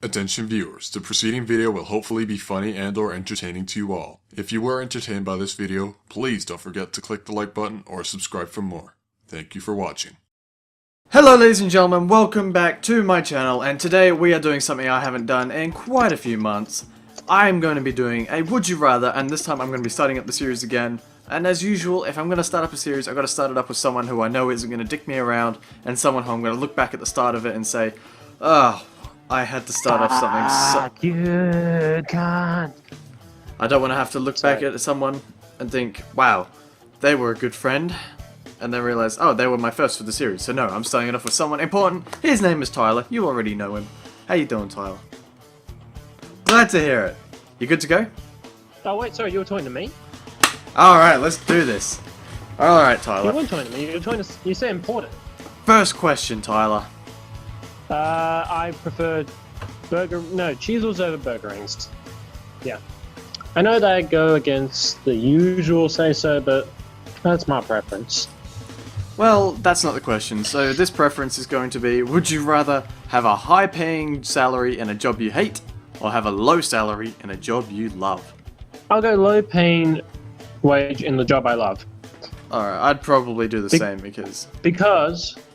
Attention viewers, the preceding video will hopefully be funny and or entertaining to you all. If you were entertained by this video, please don't forget to click the like button or subscribe for more. Thank you for watching. Hello ladies and gentlemen, welcome back to my channel, and today we are doing something I haven't done in quite a few months. I'm going to be doing a Would You Rather, and this time I'm going to be starting up the series again. And as usual, if I'm going to start up a series, I've got to start it up with someone who I know isn't going to dick me around, and someone who I'm going to look back at the start of it and say, oh, I had to start off something so... Good God. I don't want to have to look back at someone and think, wow, they were a good friend, and then realize, oh, they were my first for the series. So no, I'm starting it off with someone important. His name is Tyler. You already know him. How you doing, Tyler? Glad to hear it. You good to go? Oh wait, sorry, you were talking to me? Alright, let's do this. Alright, You Tyler. weren't talking to me, you were talking to... You said important. First question, Tyler. I preferred Cheezels over burger rings. Yeah. I know they go against the usual say-so, but that's my preference. Well, that's not the question. So this preference is going to be, would you rather have a high-paying salary in a job you hate, or have a low salary in a job you love? I'll go low-paying wage in the job I love. Alright, I'd probably do the same because...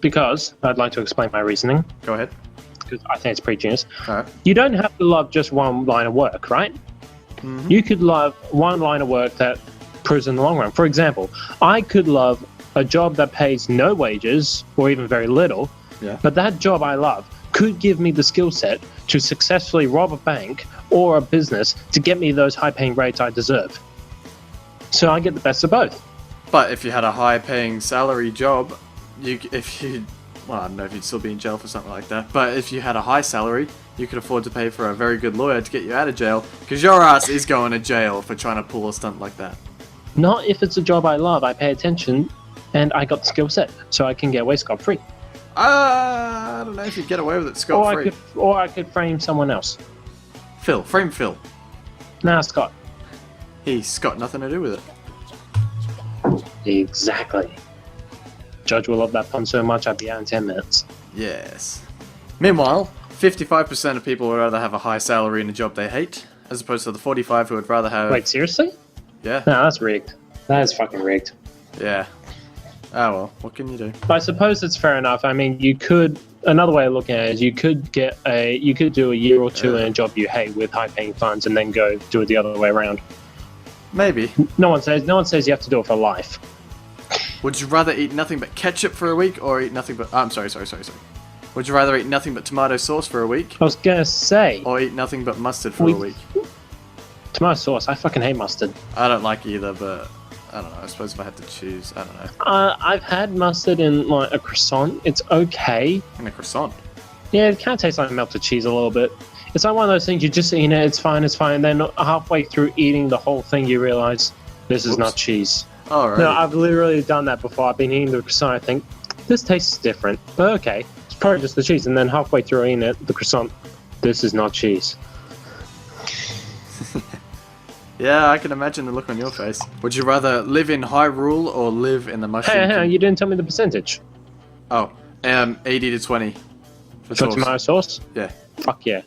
Because, I'd like to explain my reasoning, Go ahead. because I think it's pretty genius. Alright. You don't have to love just one line of work, right? Mm-hmm. You could love one line of work that proves in the long run. For example, I could love a job that pays no wages or even very little, Yeah. but that job I love could give me the skill set to successfully rob a bank or a business to get me those high-paying rates I deserve. So I get the best of both. But if you had a high-paying salary job, well, I don't know if you'd still be in jail for something like that, but if you had a high salary, you could afford to pay for a very good lawyer to get you out of jail, because your ass is going to jail for trying to pull a stunt like that. Not if it's a job I love, I pay attention, and I got the skill set, so I can get away scot-free. I don't know if you'd get away with it scot-free. Or I could frame someone else. Frame Phil. Nah, Scott. He's got nothing to do with it. Exactly. Judge will love that pun so much I'd be out in 10 minutes. Yes. Meanwhile, 55% of people would rather have a high salary in a job they hate, as opposed to the 45 who would rather have... Wait, seriously? Yeah. No, that's rigged. That is fucking rigged. Yeah. Oh well, what can you do? I suppose it's fair enough. I mean, you could... Another way of looking at it is you could do a year or two in a job you hate with high-paying funds and then go do it the other way around. Maybe. No one says you have to do it for life. Would you rather eat nothing but ketchup for a week, or eat nothing but... I'm sorry. Would you rather eat nothing but tomato sauce for a week, I was gonna say... or eat nothing but mustard for a week? Tomato sauce. I fucking hate mustard. I don't like either, but... I don't know, I suppose if I had to choose, I don't know. I've had mustard in, like, a croissant. It's okay. In a croissant? Yeah, it kind of tastes like melted cheese a little bit. It's like one of those things, you just eat it, it's fine, and then halfway through eating the whole thing, you realize this is not cheese. Alright. No, I've literally done that before. I've been eating the croissant, I think, this tastes different, but okay. It's probably just the cheese, and then halfway through eating it, the croissant, this is not cheese. Yeah, I can imagine the look on your face. Would you rather live in Hyrule or live in the Mushroom Hey, you didn't tell me the percentage. Oh, 80 to 20. For For tomato sauce? Yeah. Fuck yeah.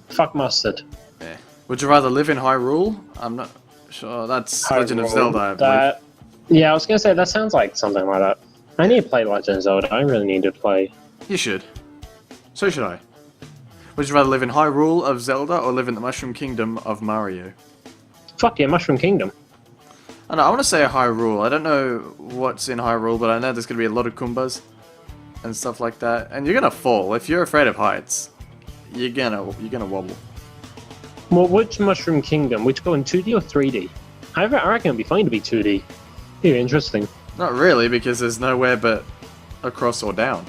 Fuck mustard. Yeah. Would you rather live in Hyrule? I'm not sure. That's Legend of Hyrule, Zelda, I believe. Yeah, I was gonna say, that sounds like something like that. I need to play Legend of Zelda. I really need to play. You should. So should I. Would you rather live in Hyrule of Zelda or live in the Mushroom Kingdom of Mario? Fuck yeah, Mushroom Kingdom. I want to say Hyrule. I don't know what's in Hyrule, but I know there's going to be a lot of Koombas and stuff like that. And you're going to fall. If you're afraid of heights, you're gonna wobble. Well, which Mushroom Kingdom? Which go in 2D or 3D? I reckon it'd be fine to be 2D. Yeah, interesting. Not really, because there's nowhere but across or down.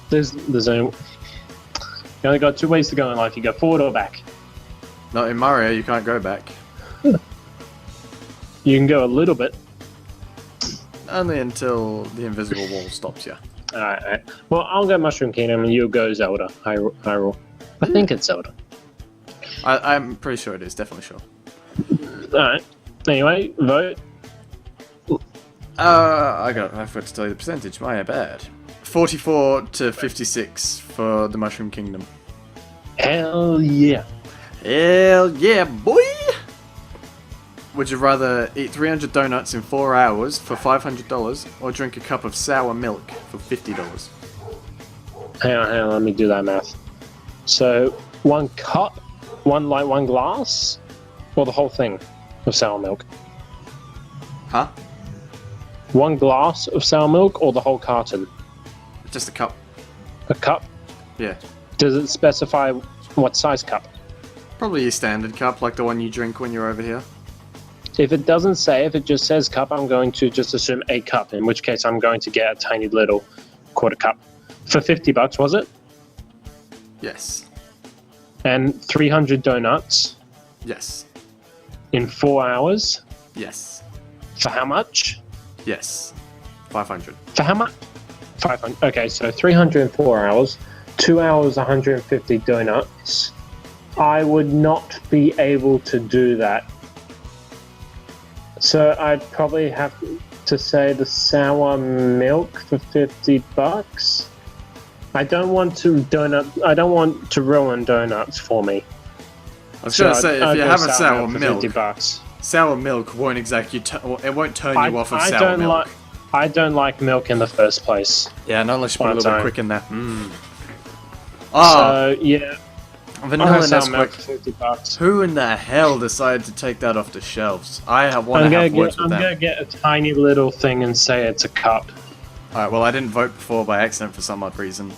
There's no... You only got two ways to go in life. You go forward or back. Not in Mario, you can't go back. You can go a little bit. Only until the invisible wall stops you. Alright. Well, I'll go Mushroom Kingdom and you'll go Zelda. Hyrule. I think it's Zelda. I'm pretty sure it is, definitely sure. Alright. Anyway, vote. I forgot to tell you the percentage, my bad. 44 to 56 for the Mushroom Kingdom. Hell yeah. Hell yeah, boy! Would you rather eat 300 donuts in 4 hours for $500 or drink a cup of sour milk for $50? Hang on, let me do that math. So, one cup, one glass, or the whole thing of sour milk? Huh? One glass of sour milk or the whole carton? Just a cup. A cup? Yeah. Does it specify what size cup? Probably your standard cup, like the one you drink when you're over here. If it doesn't say, if it just says cup, I'm going to just assume a cup, in which case I'm going to get a tiny little quarter cup. For $50, was it? Yes. And 300 donuts Yes. in 4 hours? Yes. For how much? Yes. 500. For how much? 500. Okay, so 304 hours, 2 hours, 150 donuts. I would not be able to do that. So I'd probably have to say the sour milk for $50. I don't want to ruin donuts for me. I was gonna say, if you have a sour milk, $50. sour milk won't exactly it won't turn you off of I sour don't milk. I don't like milk in the first place. Yeah, not unless you put a One little bit time. quick in there. Ah, So yeah, vanilla sour milk Nesquik. for $50. Who in the hell decided to take that off the shelves? I want I'm to have words with gonna them. get a tiny little thing and say it's a cup. Alright, well I didn't vote before by accident for some odd reason.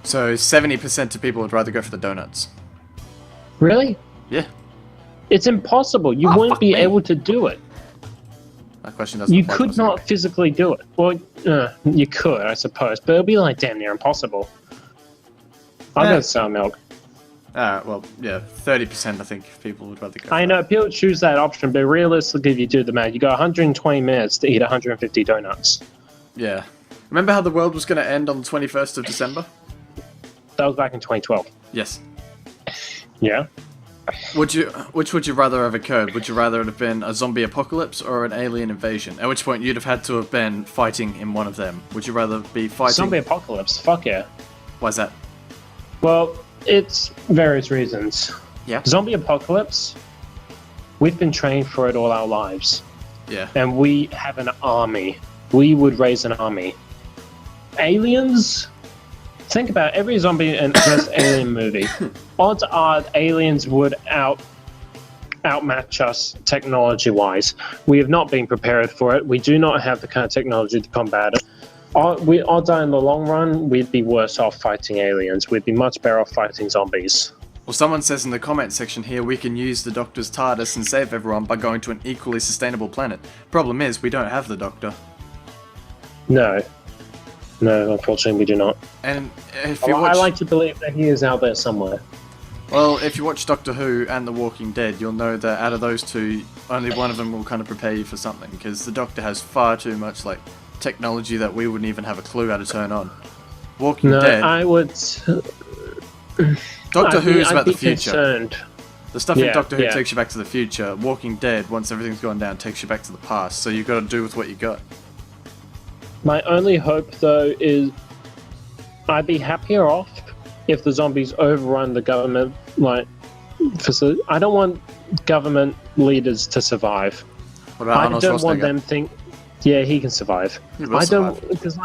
So 70% of people would rather go for the donuts. Really? Yeah, It's impossible. You Oh, wouldn't fuck be me. able to do it. that question doesn't You apply to could us not anyway. physically do it. Well, you could, I suppose, but it'll be like damn near impossible. I'll Yeah. go sour milk. Alright, well, yeah, 30% I think people would rather go for I know people choose that option, but realistically, if you do the math, you got 120 minutes to eat 150 donuts. that. Yeah. Remember how the world was going to end on the 21st of December? That was back in 2012. Yes. Yeah. Which would you rather have occurred? Would you rather it have been a zombie apocalypse or an alien invasion? At which point you'd have had to have been fighting in one of them. Would you rather be fighting? Zombie apocalypse. Fuck yeah. Why's that? Well, it's various reasons. Yeah. Zombie apocalypse. We've been trained for it all our lives, Yeah. and we have an army. We would raise an army. Aliens. Think about every zombie and first alien movie. Odds are aliens would outmatch us technology-wise. We have not been prepared for it. We do not have the kind of technology to combat it. Odds are in the long run, we'd be worse off fighting aliens. We'd be much better off fighting zombies. Well, someone says in the comment section here we can use the Doctor's TARDIS and save everyone by going to an equally sustainable planet. Problem is, we don't have the Doctor. No, unfortunately, we do not. And if you watch, I like to believe that he is out there somewhere. well, if you watch Doctor Who and The Walking Dead, you'll know that out of those two, only one of them will kind of prepare you for something, because the Doctor has far too much like technology that we wouldn't even have a clue how to turn on. Walking No, Dead, I would. Doctor Who is I'd about be the future. Concerned. The stuff in Yeah, Doctor Who yeah. takes you back to the future. Walking Dead, once everything's gone down, takes you back to the past. So you've got to do with what you got. My only hope, though, is I'd be happier off if the zombies overrun the government facility. I don't want government leaders to survive. What about I Arnold don't want Schwarzenegger? them think. Yeah, he can survive. He will I don't survive. because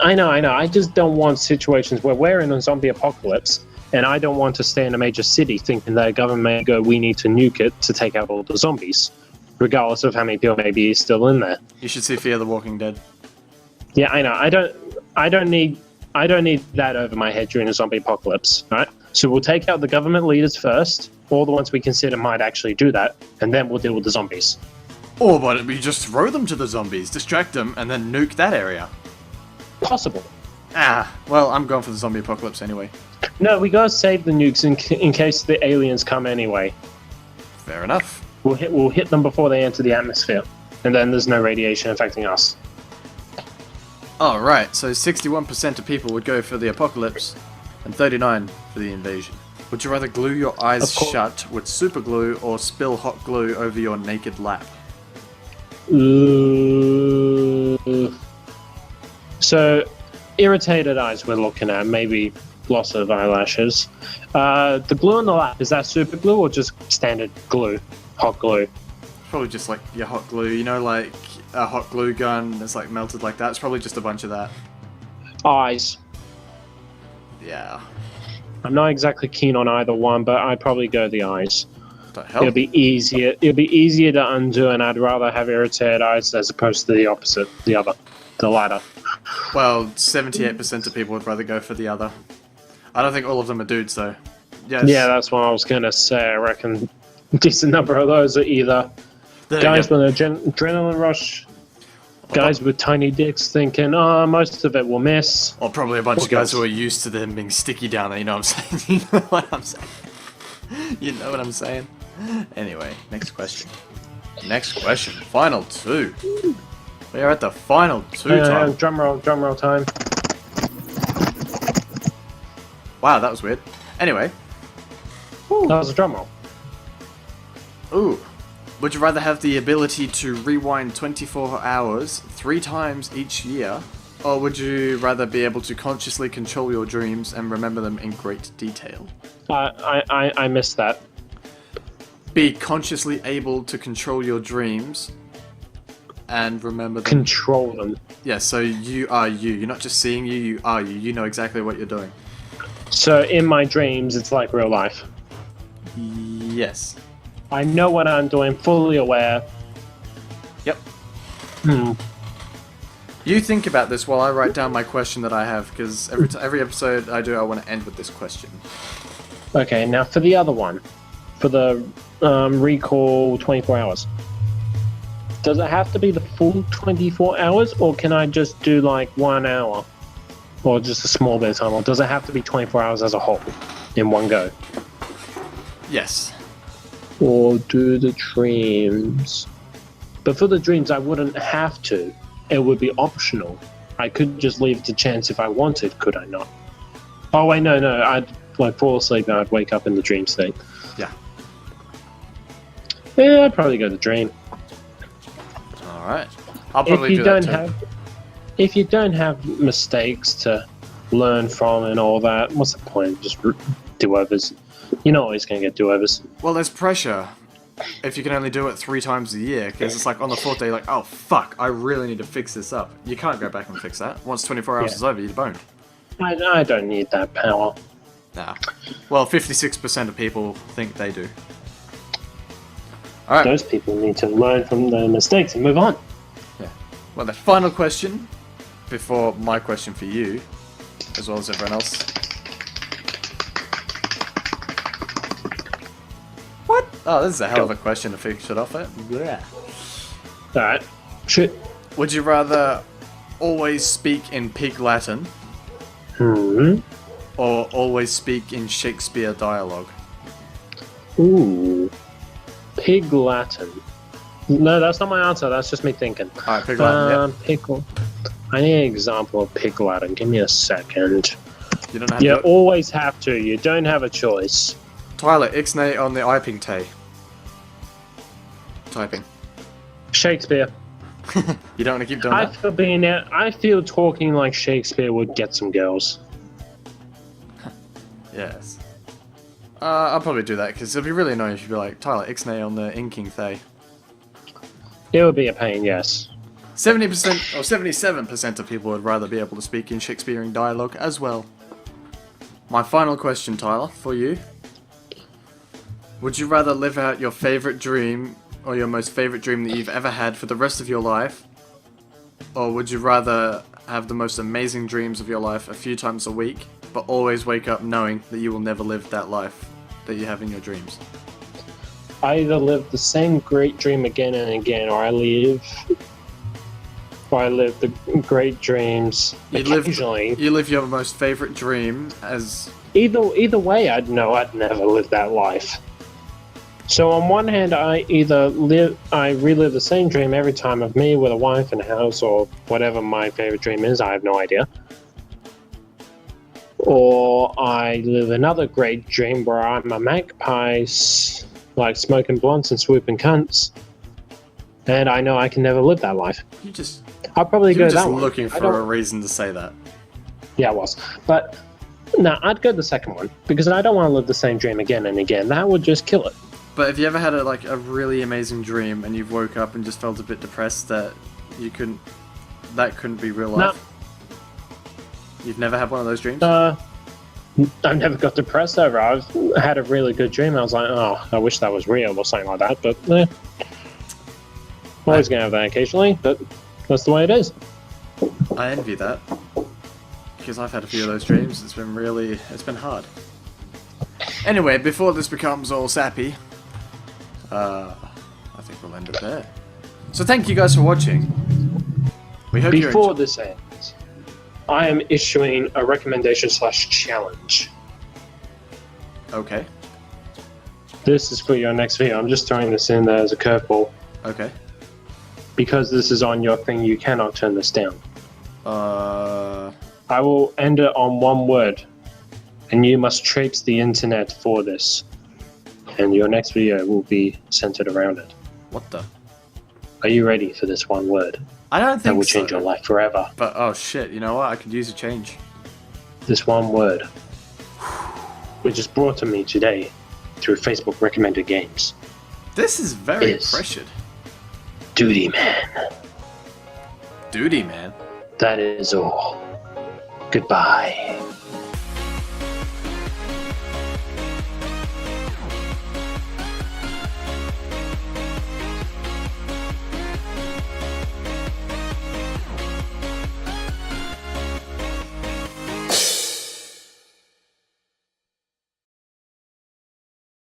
I know. I just don't want situations where we're in a zombie apocalypse, and I don't want to stay in a major city thinking that a government may go, we need to nuke it to take out all the zombies, regardless of how many people may be still in there. You should see Fear the Walking Dead. Yeah, I know. I don't need that over my head during a zombie apocalypse. Right? So we'll take out the government leaders first, all the ones we consider might actually do that, and then we'll deal with the zombies. Or why don't we just throw them to the zombies, distract them, and then nuke that area? Possible. Well, I'm going for the zombie apocalypse anyway. No, we gotta save the nukes in case the aliens come anyway. Fair enough. We'll hit them before they enter the atmosphere, and then there's no radiation affecting us. Alright, so 61% of people would go for the apocalypse, and 39% for the invasion. Would you rather glue your eyes Of course. shut with super glue or spill hot glue over your naked lap? So, irritated eyes we're looking at, maybe loss of eyelashes. The glue on the lap, is that super glue or just standard glue? Hot glue? Probably just like your hot glue, you know, like a hot glue gun that's like melted like that. It's probably just a bunch of that. Eyes. Yeah. I'm not exactly keen on either one, but I'd probably go the eyes. What the hell? It'll be easier. It'll be easier to undo, and I'd rather have irritated eyes as opposed to the opposite, the latter. Well, 78% of people would rather go for the other. I don't think all of them are dudes, though. Yes. Yeah, that's what I was gonna say. I reckon a decent number of those are either guys with an adrenaline rush, guys with tiny dicks thinking, oh, most of it will miss. Or probably a bunch of guys who are used to them being sticky down there, you know what I'm saying? You know what I'm saying? You know what I'm saying? Anyway, next question. Next question. Final two. We are at the final two time. Drum roll time. Wow, that was weird. Anyway. That was a drum roll. Ooh. Would you rather have the ability to rewind 24 hours 3 times each year, or would you rather be able to consciously control your dreams and remember them in great detail? I missed that. Be consciously able to control your dreams and remember them. Control them. Yeah, so you are you. You're not just seeing you, you are you. You know exactly what you're doing. So in my dreams, it's like real life. Yes. I know what I'm doing, fully aware. Yep. You think about this while I write down my question that I have, because every episode I do, I want to end with this question. Okay, now for the other one. For the recall 24 hours. Does it have to be the full 24 hours, or can I just do like 1 hour? Or just a small bit of time? Or does it have to be 24 hours as a whole, in one go? Yes. Or do the dreams? But for the dreams, I wouldn't have to. It would be optional. I could just leave it to chance if I wanted, could I not? Oh wait, no. I'd like fall asleep and I'd wake up in the dream state. Yeah. Yeah, I'd probably go the dream. Alright. I'll probably do that too. If you don't have mistakes to learn from and all that, what's the point? Just do-overs. You're not always going to get do-overs. Well, there's pressure if you can only do it 3 times a year, because it's like on the 4th day, you're like, oh fuck, I really need to fix this up. You can't go back and fix that. Once 24 hours is over, you're boned. I don't need that power. Nah. Well, 56% of people think they do. Alright. Those people need to learn from their mistakes and move on. Yeah. Well, the final question, before my question for you, as well as everyone else. What? Oh, this is a hell of a question to finish it off at. Yeah. Alright. Shit. Would you rather always speak in pig Latin, or always speak in Shakespeare dialogue? Ooh. Pig Latin. No, that's not my answer. That's just me thinking. Alright, pig Latin, yeah. Pickle. I need an example of pig Latin. Give me a second. You don't have You to. always have to. You don't have a choice. Tyler, ixnay on the iping tay. Typing. Shakespeare. You don't want to keep doing that? I feel talking like Shakespeare would get some girls. Yes. I'll probably do that, because it'd be really annoying if you'd be like, Tyler, ixnay on the inking thay. It would be a pain, yes. 70% or 77% of people would rather be able to speak in Shakespearean dialogue as well. My final question, Tyler, for you. Would you rather live out your favourite dream, or your most favourite dream that you've ever had for the rest of your life? Or would you rather have the most amazing dreams of your life a few times a week, but always wake up knowing that you will never live that life that you have in your dreams? I either live the same great dream again and again, or I live the great dreams occasionally. You live your most favourite dream as... Either way, I'd know I'd never live that life. So on one hand, I relive the same dream every time of me with a wife and a house, or whatever my favorite dream is. I have no idea. Or I live another great dream where I'm a magpie, like smoking blunts and swooping cunts, and I know I can never live that life. I'll probably go that one. You're just looking for a reason to say that. Yeah, I was. But No, I'd go the second one because I don't want to live the same dream again and again. That would just kill it. But if you ever had a really amazing dream and you woke up and just felt a bit depressed that that couldn't be real life. No. You've never had one of those dreams? I never got depressed over. I've had a really good dream. I was like, oh, I wish that was real or something like that. But I'm always gonna have that occasionally. But that's the way it is. I envy that. Because I've had a few of those dreams. It's been hard. Anyway, before this becomes all sappy, I think we'll end it there. So thank you guys for watching. We hope before this ends, I am issuing a recommendation/challenge. Okay. This is for your next video. I'm just throwing this in there as a curveball. Okay. Because this is on your thing, you cannot turn this down. I will end it on one word, and you must traipse the internet for this. And your next video will be centered around it. What the? Are you ready for this one word? I don't think so. That will change your life forever. But, oh shit, you know what? I could use a change. This one word, which is brought to me today through Facebook recommended games. This is very pressured. Duty man. Duty man? That is all. Goodbye.